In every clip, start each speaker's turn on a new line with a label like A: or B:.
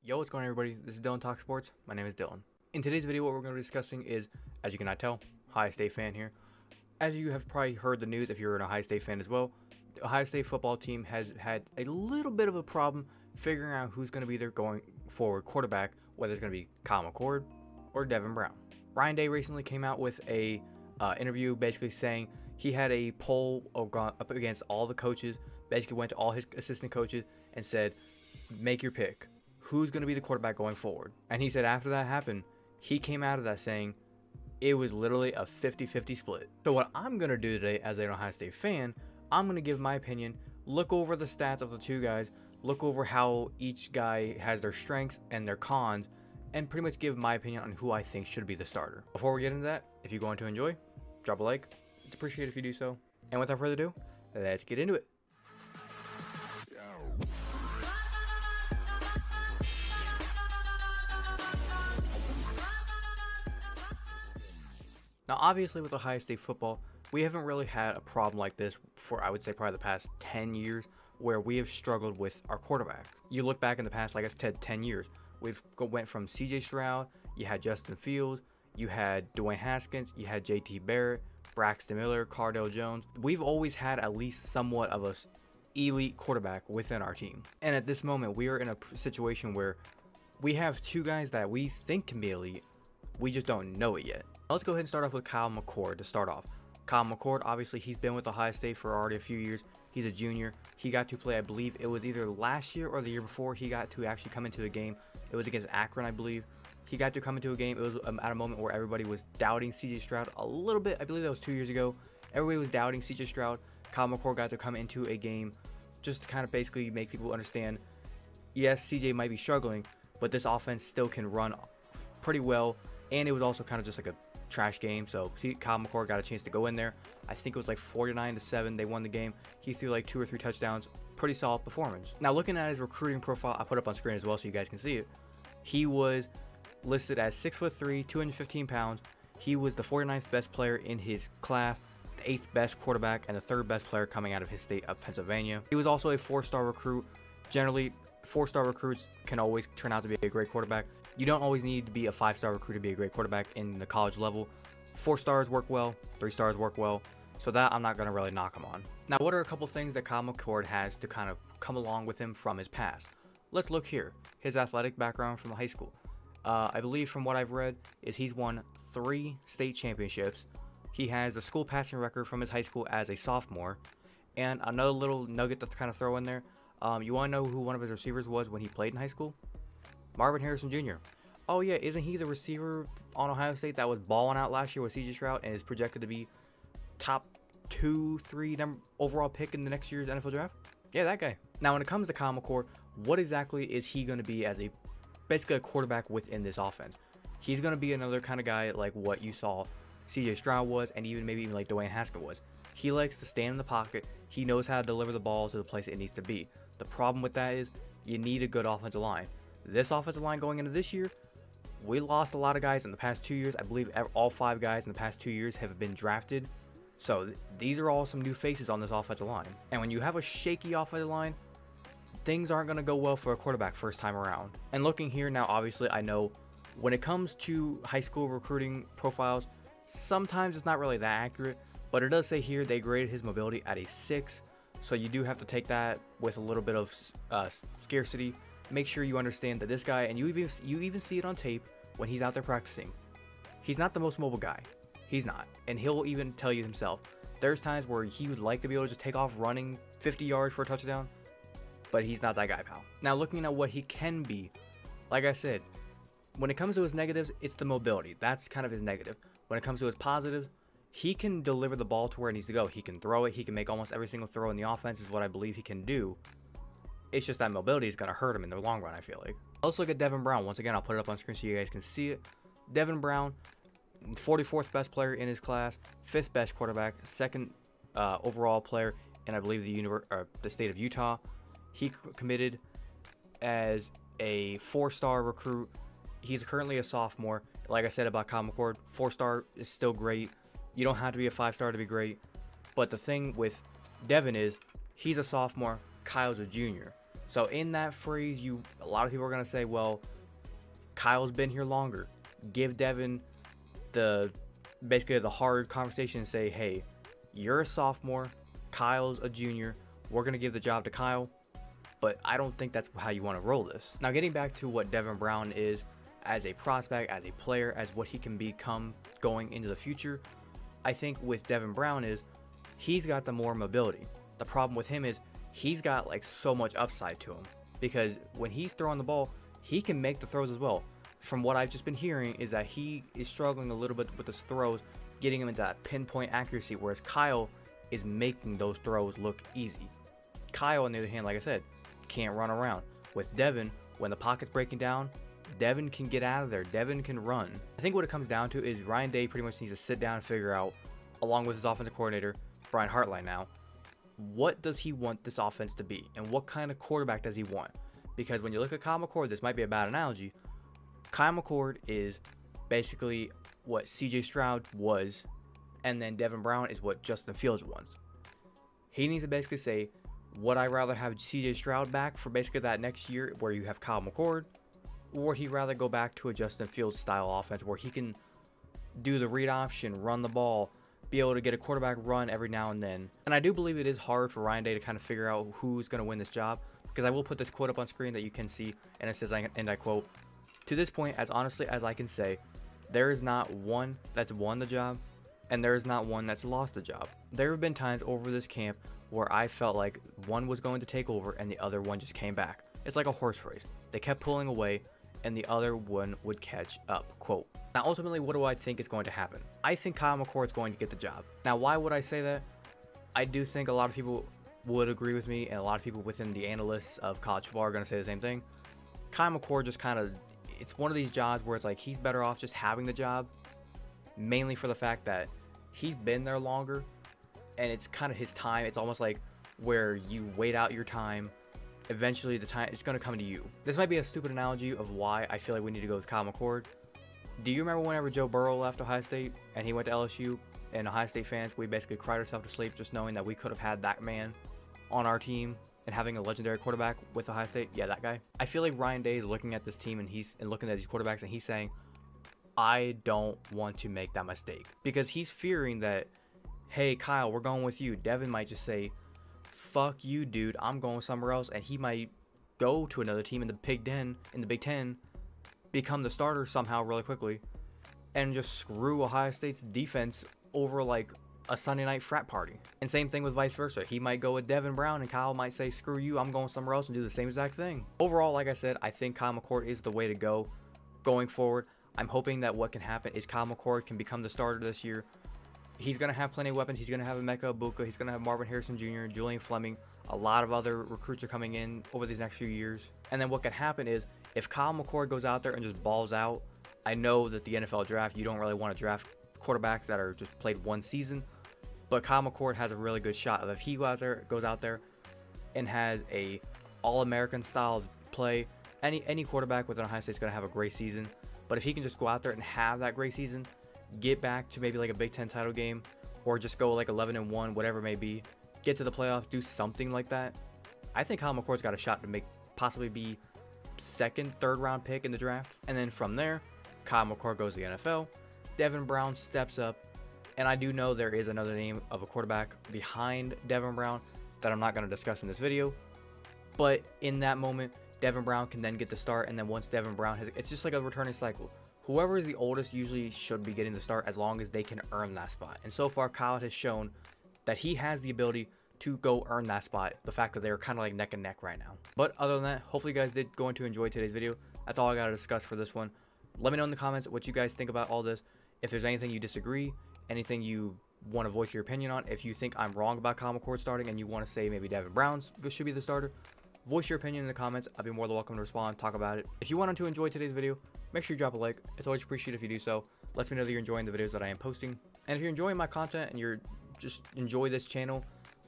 A: Yo, what's going on, everybody? This is Dillon Talk Sports. My name is Dillon. In today's video, what we're going to be discussing is, as you cannot tell, Ohio State fan here. As you have probably heard the news, if you're an Ohio State fan as well, the Ohio State football team has had a little bit of a problem figuring out who's going to be their going forward quarterback, whether it's going to be Mccord or Devin Brown. Ryan Day recently came out with a interview basically saying he had a poll up against all the coaches, basically went to all his assistant coaches and said, make your pick. Who's going to be the quarterback going forward? And he said after that happened, he came out of that saying it was literally a 50-50 split. So what I'm going to do today as an Ohio State fan, I'm going to give my opinion, look over the stats of the two guys, look over how each guy has their strengths and their cons, and pretty much give my opinion on who I think should be the starter. Before we get into that, if you're going to enjoy, drop a like. It's appreciated if you do so. And without further ado, let's get into it. Now, obviously, with Ohio State football, we haven't really had a problem like this for, I would say, probably the past 10 years, where we have struggled with our quarterback. You look back in the past, like I said, 10 years. We've went from CJ STROUD, you had Justin Fields, you had Dwayne Haskins, you had JT Barrett, Braxton Miller, Cardale Jones. We've always had at least somewhat of a elite quarterback within our team. And at this moment, we are in a situation where we have two guys that we think can be elite. We just don't know it yet. Let's go ahead and start off with Mccord to start off. Mccord, obviously, he's been with Ohio State for already a few years. He's a junior. He got to play, I believe, it was either last year or the year before he got to actually come into a game. It was against Akron, I believe. He got to come into a game. It was at a moment where everybody was doubting CJ STROUD a little bit. I believe that was 2 years ago. Everybody was doubting CJ STROUD. Mccord got to come into a game just to kind of basically make people understand, yes, CJ might be struggling, but this offense still can run pretty well. And it was also kind of just like a trash game. So Mccord got a chance to go in there. I think it was like 49-7. They won the game. He threw like 2 or 3 touchdowns. Pretty solid performance. Now, looking at his recruiting profile, I put up on screen as well so you guys can see it. He was listed as 6'3", 215 pounds. He was the 49th best player in his class, the 8th best quarterback, and the 3rd best player coming out of his state of Pennsylvania. He was also a 4-star recruit. Generally, 4-star recruits can always turn out to be a great quarterback. You don't always need to be a 5-star recruit to be a great quarterback in the college level. 4 stars work well, 3 stars work well, so that I'm not going to really knock him on. Now, what are a couple things that Mccord has to kind of come along with him from his past? Let's look here. His athletic background from high school. I believe from what I've read is he's won 3 state championships. He has the school passing record from his high school as a sophomore. And another little nugget to kind of throw in there. You want to know who one of his receivers was when he played in high school? Marvin Harrison Jr. Oh yeah, isn't he the receiver on Ohio State that was balling out last year with CJ STROUD and is projected to be top 2-3 overall pick in the next year's NFL draft? Yeah, that guy. Now, when it comes to Mccord, what exactly is he going to be as basically a quarterback within this offense? He's going to be another kind of guy like what you saw CJ STROUD was, and maybe even like Dwayne Haskins was. He likes to stand in the pocket. He knows how to deliver the ball to the place it needs to be. The problem with that is you need a good offensive line. This offensive line going into this year, we lost a lot of guys in the past 2 years. I believe all 5 guys in the past 2 years have been drafted. So these are all some new faces on this offensive line. And when you have a shaky offensive line, things aren't going to go well for a quarterback first time around. And looking here now, obviously, I know when it comes to high school recruiting profiles, sometimes it's not really that accurate. But it does say here they graded his mobility at a 6. So you do have to take that with a little bit of scarcity. Make sure you understand that this guy, and you even see it on tape when he's out there practicing, he's not the most mobile guy. He's not. And he'll even tell you himself, there's times where he would like to be able to just take off running 50 yards for a touchdown, but he's not that guy, pal. Now, looking at what he can be, like I said, when it comes to his negatives, it's the mobility. That's kind of his negative. When it comes to his positives, he can deliver the ball to where it needs to go. He can throw it. He can make almost every single throw in the offense is what I believe he can do. It's just that mobility is going to hurt him in the long run, I feel like. Let's look at Devin Brown. Once again, I'll put it up on screen so you guys can see it. Devin Brown, 44th best player in his class, 5th best quarterback, 2nd overall player in, I believe, the state of Utah. He committed as a 4-star recruit. He's currently a sophomore. Like I said about Mccord, 4-star is still great. You don't have to be a 5-star to be great. But the thing with Devin is he's a sophomore, Kyle's a junior. So in that phrase, a lot of people are gonna say, well, Kyle's been here longer. Give Devin basically the hard conversation and say, hey, you're a sophomore, Kyle's a junior. We're gonna give the job to Kyle. But I don't think that's how you want to roll this. Now, getting back to what Devin Brown is as a prospect, as a player, as what he can become going into the future, I think with Devin Brown is he's got the more mobility. The problem with him is he's got like so much upside to him, because when he's throwing the ball, he can make the throws as well. From what I've just been hearing is that he is struggling a little bit with his throws, getting him into that pinpoint accuracy, whereas Kyle is making those throws look easy. Kyle, on the other hand, like I said, can't run around. With Devin, when the pocket's breaking down, Devin can get out of there. Devin can run. I think what it comes down to is Ryan Day pretty much needs to sit down and figure out, along with his offensive coordinator, Brian Hartline now, what does he want this offense to be? And what kind of quarterback does he want? Because when you look at Kyle Mccord, this might be a bad analogy. Kyle Mccord is basically what CJ Stroud was, and then Devin Brown is what Justin Fields was. He needs to basically say, would I rather have CJ Stroud back for basically that next year where you have Kyle Mccord, or would he rather go back to a Justin Fields style offense where he can do the read option, run the ball, be able to get a quarterback run every now and then? And I do believe it is hard for Ryan Day to kind of figure out who's going to win this job, because I will put this quote up on screen that you can see, and it says, and I quote, "To this point, as honestly as I can say, there is not one that's won the job, and there is not one that's lost the job. There have been times over this camp where I felt like one was going to take over and the other one just came back. It's like a horse race. They kept pulling away and the other one would catch up," quote. Now, ultimately, what do I think is going to happen? I think Kyle McCord is going to get the job. Now, why would I say that? I do think a lot of people would agree with me, and a lot of people within the analysts of college football are going to say the same thing. Kyle McCord just kind of, it's one of these jobs where it's like he's better off just having the job, mainly for the fact that he's been there longer, and it's kind of his time. It's almost like where you wait out your time. Eventually, the time it's going to come to you. This might be a stupid analogy of why I feel like we need to go with Kyle McCord. Do you remember whenever Joe Burrow left Ohio State and he went to LSU, and Ohio State fans, we basically cried ourselves to sleep just knowing that we could have had that man on our team and having a legendary quarterback with Ohio State? Yeah, that guy. I feel like Ryan Day is looking at this team and looking at these quarterbacks, and he's saying, I don't want to make that mistake, because he's fearing that, hey, Kyle, we're going with you. Devin might just say, fuck you, dude, I'm going somewhere else, and he might go to another team in the Big Ten, become the starter somehow really quickly, and just screw Ohio State's defense over like a Sunday night frat party. And same thing with vice versa. He might go with Devin Brown, and Kyle might say, screw you, I'm going somewhere else, and do the same exact thing. Overall, like I said, I think Kyle McCord is the way to go going forward. I'm hoping that what can happen is Kyle McCord can become the starter this year. He's going to have plenty of weapons. He's going to have Emeka Egbuka. He's going to have Marvin Harrison Jr., Julian Fleming. A lot of other recruits are coming in over these next few years. And then what can happen is if Kyle McCord goes out there and just balls out, I know that the NFL draft, you don't really want to draft quarterbacks that are just played one season. But Kyle McCord has a really good shot of if he goes out there and has a All-American style play, any quarterback within Ohio State is going to have a great season. But if he can just go out there and have that great season, get back to maybe like a Big Ten title game, or just go like 11-1, whatever it may be, get to the playoffs, do something like that, I think Kyle McCord's got a shot to possibly be second, third round pick in the draft. And then from there, Kyle McCord goes to the NFL, Devin Brown steps up, and I do know there is another name of a quarterback behind Devin Brown that I'm not going to discuss in this video, but in that moment, Devin Brown can then get the start, and then once Devin Brown it's just like a returning cycle. Whoever is the oldest usually should be getting the start as long as they can earn that spot. And so far, Kyle has shown that he has the ability to go earn that spot. The fact that they're kind of like neck and neck right now. But other than that, hopefully you guys did go into enjoy today's video. That's all I got to discuss for this one. Let me know in the comments what you guys think about all this. If there's anything you disagree, anything you want to voice your opinion on, if you think I'm wrong about Kyle McCord starting and you want to say maybe Devin Brown should be the starter, voice your opinion in the comments. I'll be more than welcome to respond, talk about it. If you wanted to enjoy today's video, make sure you drop a like. It's always appreciated if you do so. Lets me know that you're enjoying the videos that I am posting. And if you're enjoying my content and you're just enjoy this channel,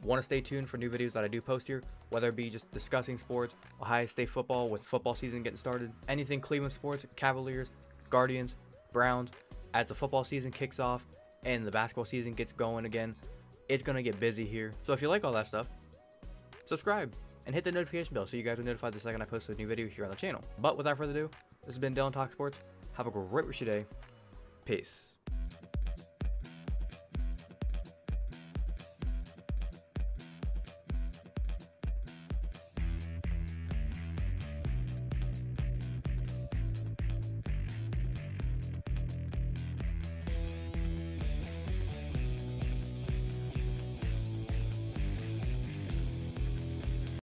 A: want to stay tuned for new videos that I do post here, whether it be just discussing sports, Ohio State football with football season getting started, anything Cleveland sports, Cavaliers, Guardians, Browns, as the football season kicks off and the basketball season gets going again, it's going to get busy here. So if you like all that stuff, subscribe. and hit the notification bell so you guys are notified the second I post a new video here on the channel. But without further ado, this has been Dillon Talk Sports. Have a great rest of your day. Peace.